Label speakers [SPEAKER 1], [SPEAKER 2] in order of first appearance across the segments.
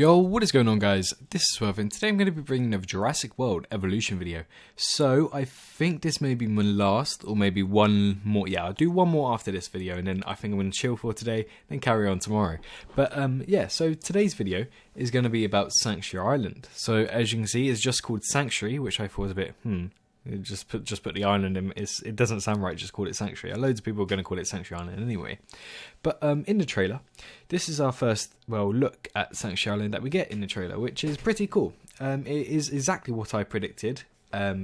[SPEAKER 1] Yo, what is going on, guys? This is Swerve, and today I'm going to be bringing a Jurassic World evolution video. So I think this may be my last, or maybe one more. Yeah, I'll do one more after this video, and then I think I'm going to chill for today, then carry on tomorrow. But yeah, so today's video is going to be about Sanctuary Island. So as you can see, it's just called Sanctuary, which I thought was a bit Just put the island in. It doesn't sound right. Just call it Sanctuary. Loads of people are going to call it Sanctuary Island anyway. But in the trailer, this is our first look at Sanctuary Island that we get in the trailer, which is pretty cool. It is exactly what I predicted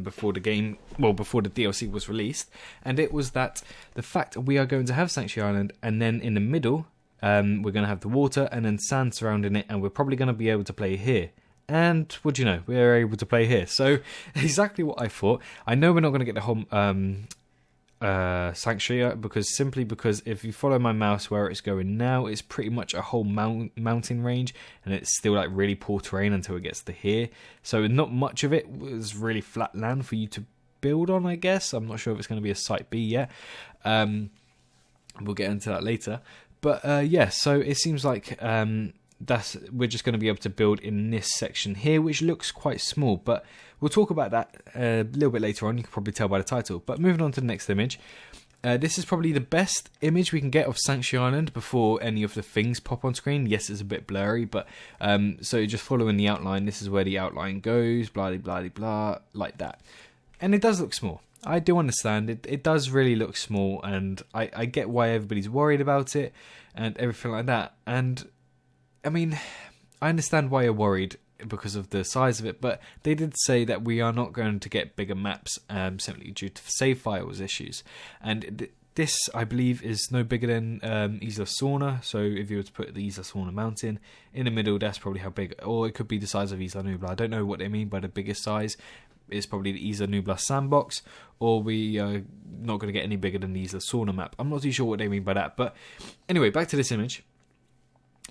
[SPEAKER 1] before the game, before the DLC was released, and it was that the fact we are going to have Sanctuary Island, and then in the middle, we're going to have the water and then sand surrounding it, and we're probably going to be able to play here. And what do you know, we're able to play here. So exactly what I thought. I know we're not going to get the whole Sanctuary because if you follow my mouse where it's going now, it's pretty much a whole mountain range, and it's still like really poor terrain until it gets to here. So not much of it was really flat land for you to build on, I guess. I'm not sure if it's going to be a Site B yet. We'll get into that later. But yeah, so it seems like we're just going to be able to build in this section here, which looks quite small, but we'll talk about that a little bit later on. You can probably tell by the title. But moving on to the next image, this is probably the best image we can get of Sanctuary Island before any of the things pop on screen. Yes, it's a bit blurry, but so just following the outline, this is where the outline goes, blah blah blah blah, like that. And it does look small. I do understand it does really look small, and I get why everybody's worried about it and everything like that. And I mean, I understand why you're worried because of the size of it, but they did say that we are not going to get bigger maps simply due to save files issues. And this, I believe, is no bigger than Isla Sorna. So if you were to put the Isla Sorna mountain in the middle, that's probably how big. Or it could be the size of Isla Nublar. I don't know what they mean by the biggest size. It's probably the Isla Nublar sandbox, or we are not going to get any bigger than the Isla Sorna map. I'm not too sure what they mean by that. But anyway, back to this image.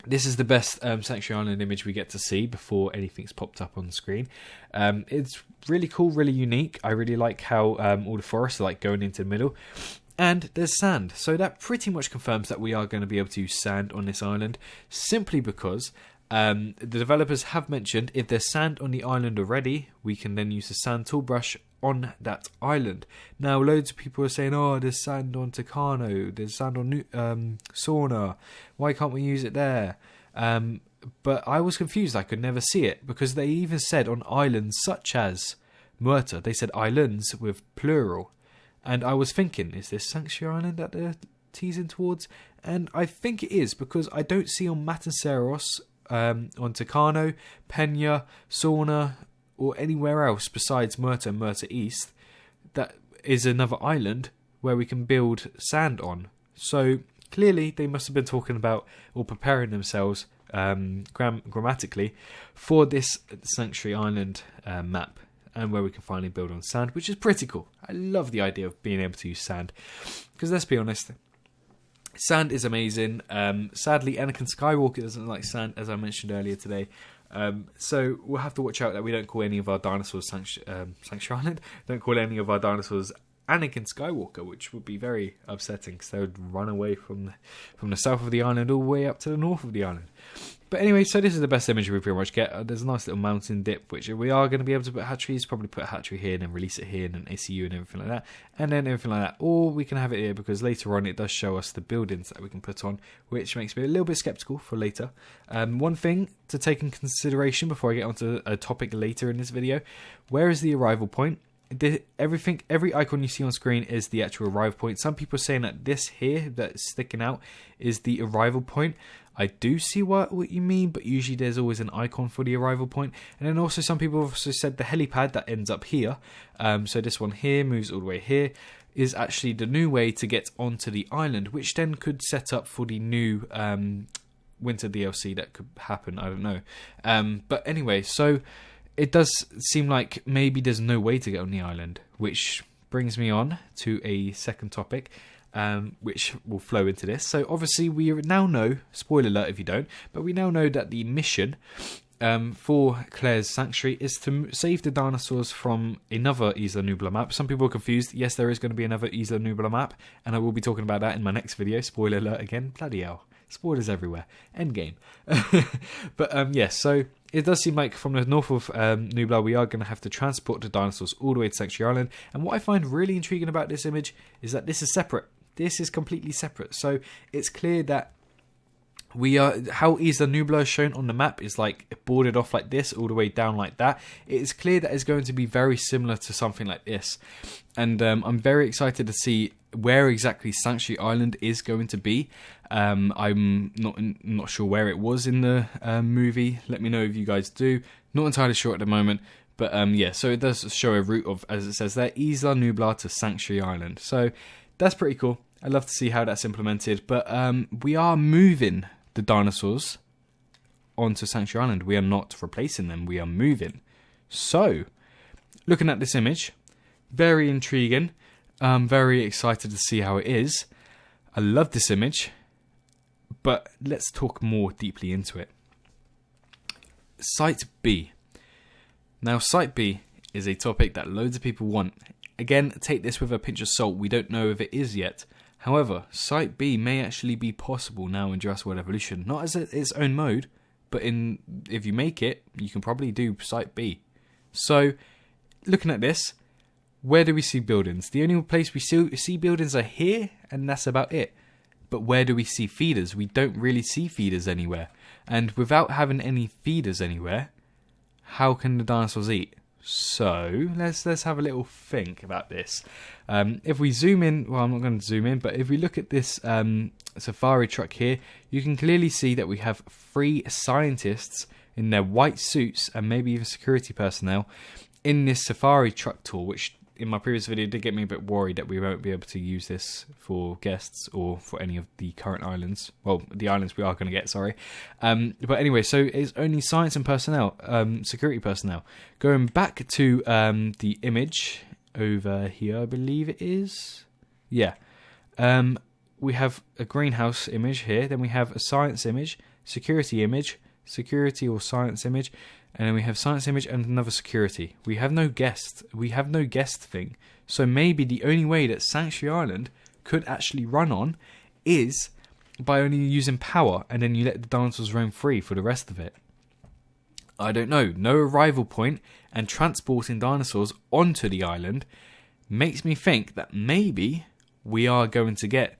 [SPEAKER 1] This is the best Sanctuary Island image we get to see before anything's popped up on the screen. It's really cool, really unique. I really like how all the forests are like going into the middle. And there's sand. So that pretty much confirms that we are going to be able to use sand on this island, simply because the developers have mentioned if there's sand on the island already, we can then use the sand tool brush on that island. Now, loads of people are saying, oh, there's sand on Tucano, there's sand on Sorna, why can't we use it there? But I was confused, I could never see it, because they even said on islands such as Muerta, they said islands with plural, and I was thinking, is this Sanctuary Island that they're teasing towards? And I think it is, because I don't see on Matanceros, on Tucano, Peña, Sorna, or anywhere else besides Muerta and Muerta East, that is another island where we can build sand on. So clearly they must have been talking about or preparing themselves grammatically for this Sanctuary Island map, and where we can finally build on sand, which is pretty cool. I love the idea of being able to use sand, because let's be honest, sand is amazing. Sadly, Anakin Skywalker doesn't like sand, as I mentioned earlier today. So we'll have to watch out that we don't call any of our dinosaurs Sanctuary Island. Don't call any of our dinosaurs Anakin Skywalker, which would be very upsetting, because they would run away from the south of the island all the way up to the north of the island. But anyway, so this is the best image we pretty much get. There's a nice little mountain dip, which we are going to be able to put hatcheries. Probably put a hatchery here and then release it here, and then ACU and everything like that, and then everything like that. Or we can have it here, because later on it does show us the buildings that we can put on, which makes me a little bit skeptical for later. One thing to take in consideration before I get onto a topic later in this video: where is the arrival point? Every icon you see on screen is the actual arrival point. Some people are saying that this here that's sticking out is the arrival point. I do see what you mean, but usually there's always an icon for the arrival point. And then also some people have also said the helipad that ends up here, so this one here moves all the way here, is actually the new way to get onto the island, which then could set up for the new winter DLC that could happen. I don't know. But anyway, so it does seem like maybe there's no way to get on the island, which brings me on to a second topic, which will flow into this. So obviously we now know, spoiler alert if you don't, but we now know that the mission for Claire's Sanctuary is to save the dinosaurs from another Isla Nublar map. Some people are confused. Yes, there is going to be another Isla Nublar map, and I will be talking about that in my next video. Spoiler alert again. Bloody hell. Spoilers everywhere. Endgame. But yeah, so it does seem like from the north of Nublar, we are going to have to transport the dinosaurs all the way to Sanctuary Island. And what I find really intriguing about this image is that this is separate. This is completely separate. So it's clear that we are, how Isla Nublar is shown on the map is like boarded off like this, all the way down like that. It is clear that it's going to be very similar to something like this. And I'm very excited to see where exactly Sanctuary Island is going to be. I'm not sure where it was in the movie. Let me know if you guys do. Not entirely sure at the moment. But yeah, so it does show a route of, as it says there, Isla Nublar to Sanctuary Island. So that's pretty cool. I'd love to see how that's implemented. But we are moving the dinosaurs onto Sanctuary Island. We are not replacing them. We are moving. So, looking at this image, very intriguing. I'm very excited to see how it is. I love this image. But let's talk more deeply into it. Site B. Now, Site B is a topic that loads of people want. Again, take this with a pinch of salt. We don't know if it is yet. However, Site B may actually be possible now in Jurassic World Evolution. Not as its own mode, but if you make it, you can probably do Site B. So, looking at this, where do we see buildings? The only place we see buildings are here, and that's about it. But where do we see feeders? We don't really see feeders anywhere. And without having any feeders anywhere, how can the dinosaurs eat? So, let's have a little think about this. If we zoom in, well, I'm not going to zoom in, but if we look at this safari truck here, you can clearly see that we have 3 scientists in their white suits and maybe even security personnel in this safari truck tour, which in my previous video did get me a bit worried that we won't be able to use this for guests or for any of the current islands. Well, the islands we are going to get, sorry. But anyway, so it's only science and personnel, security personnel. Going back to the image over here, I believe it is. Yeah. We have a greenhouse image here. Then we have a science image, security image, security or science image. And then we have science image and another security. We have no guest. We have no guest thing. So maybe the only way that Sanctuary Island could actually run on is by only using power, and then you let the dinosaurs roam free for the rest of it. I don't know. No arrival point and transporting dinosaurs onto the island makes me think that maybe we are going to get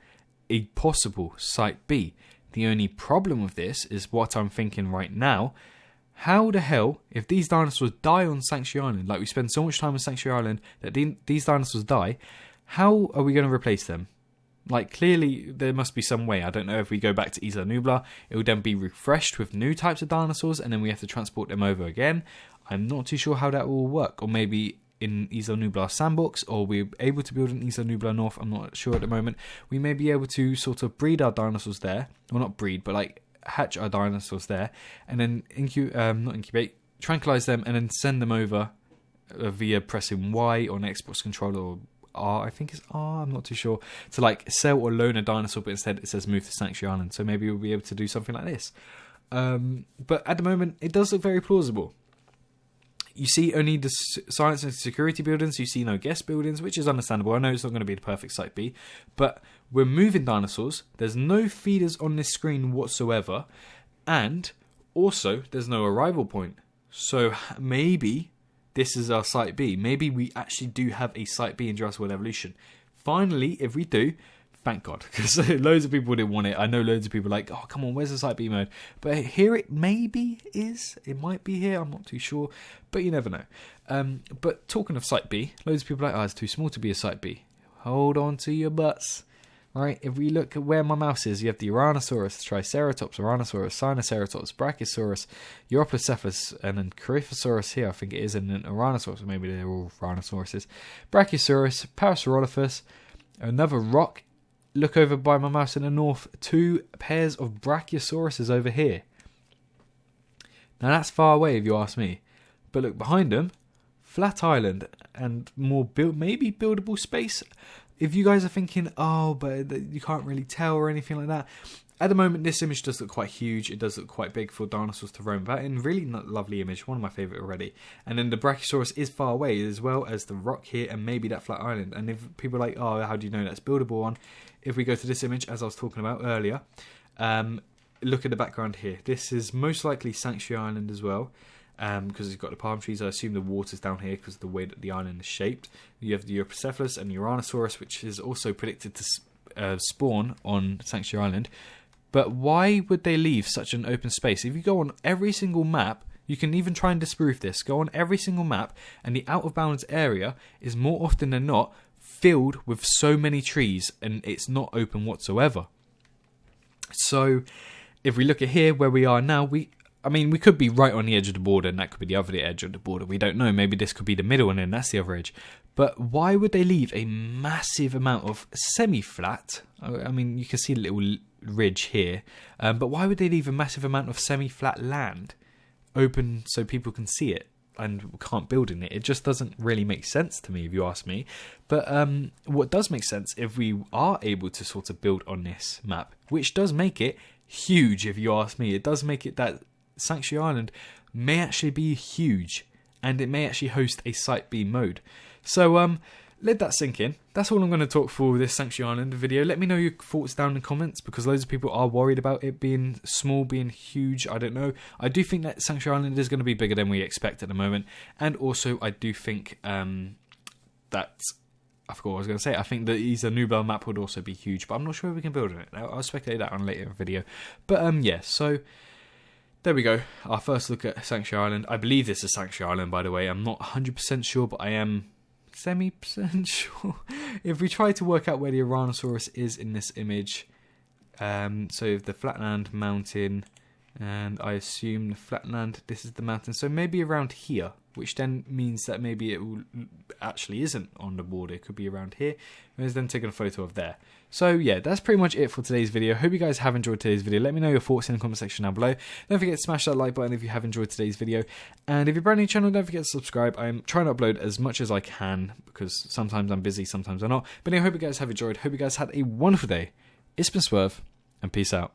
[SPEAKER 1] a possible Site B. The only problem with this is what I'm thinking right now. How the hell, if these dinosaurs die on Sanctuary Island, like we spend so much time on Sanctuary Island, that these dinosaurs die, how are we going to replace them? Like, clearly, there must be some way. I don't know if we go back to Isla Nublar, it will then be refreshed with new types of dinosaurs, and then we have to transport them over again. I'm not too sure how that will work. Or maybe in Isla Nublar Sandbox, or we're able to build an Isla Nublar North, I'm not sure at the moment. We may be able to sort of breed our dinosaurs there. Well, not breed, but like hatch our dinosaurs there, and then tranquilize them, and then send them over via pressing Y on Xbox controller, or R, I think it's R, I'm not too sure, to like sell or loan a dinosaur, but instead it says move to Sanctuary Island. So maybe we'll be able to do something like this. But at the moment, it does look very plausible. You see only the science and security buildings, you see no guest buildings, which is understandable. I know it's not going to be the perfect Site B, but we're moving dinosaurs. There's no feeders on this screen whatsoever, and also there's no arrival point. So maybe this is our Site B. Maybe we actually do have a Site B in Jurassic World Evolution. Finally, if we do, thank God, because loads of people didn't want it. I know loads of people are like, oh, come on, where's the Site B mode? But here it maybe is. It might be here. I'm not too sure. But you never know. But talking of Site B, loads of people are like, oh, it's too small to be a Site B. Hold on to your butts. Right, if we look at where my mouse is, you have the Uranosaurus, Triceratops, Uranosaurus, Sinoceratops, Brachiosaurus, Euoplocephus, and then Coryphosaurus here, I think it is, and then Uranosaurus, maybe they're all Uranosaurus. Brachiosaurus, Parasaurolophus, another rock. Look over by my mouse in the north, 2 pairs of Brachiosauruses over here. Now that's far away if you ask me. But look, behind them, flat island and more maybe buildable space. If you guys are thinking, oh, but you can't really tell or anything like that. At the moment, this image does look quite huge. It does look quite big for dinosaurs to roam about in. Really lovely image, one of my favourite already. And then the Brachiosaurus is far away, as well as the rock here and maybe that flat island. And if people are like, oh, how do you know that's buildable on? If we go to this image, as I was talking about earlier, Look at the background here. This is most likely Sanctuary Island as well, because it's got the palm trees. I assume the water's down here because of the way that the island is shaped. You have the Europacephalus and Uranosaurus, which is also predicted to spawn on Sanctuary Island. But why would they leave such an open space? If you go on every single map, you can even try and disprove this. Go on every single map, and the out of bounds area is more often than not filled with so many trees, and it's not open whatsoever. So if we look at here where we are now, we could be right on the edge of the border, and that could be the other edge of the border. We don't know. Maybe this could be the middle, and then that's the other edge. But why would they leave a massive amount of semi-flat? I mean, you can see a little ridge here. But why would they leave a massive amount of semi-flat land open so people can see it and can't build in it? It just doesn't really make sense to me, if you ask me. But what does make sense, if we are able to sort of build on this map, which does make it huge, if you ask me. It does make it that Sanctuary Island may actually be huge, and it may actually host a Site B mode. So let that sink in. That's all I'm going to talk for this Sanctuary Island video. Let me know your thoughts down in the comments, because loads of people are worried about it being small, being huge. I don't know. I do think that Sanctuary Island is going to be bigger than we expect at the moment, and also I do think that I forgot what I was going to say. I think that the Nublar map would also be huge, but I'm not sure if we can build on it. I'll speculate that on a later video. But yeah, so there we go. Our first look at Sanctuary Island. I believe this is Sanctuary Island, by the way. I'm not 100% sure, but I am semi% sure. If we try to work out where the Uranosaurus is in this image, so the flatland mountain, and I assume the flatland, this is the mountain, so maybe around here, which then means that maybe it actually isn't on the border. It could be around here. And then taking a photo of there. So yeah, that's pretty much it for today's video. Hope you guys have enjoyed today's video. Let me know your thoughts in the comment section down below. Don't forget to smash that like button if you have enjoyed today's video. And if you're brand new to the channel, don't forget to subscribe. I'm trying to upload as much as I can, because sometimes I'm busy, sometimes I'm not. But anyway, I hope you guys have enjoyed. Hope you guys had a wonderful day. It's been Swerve, and peace out.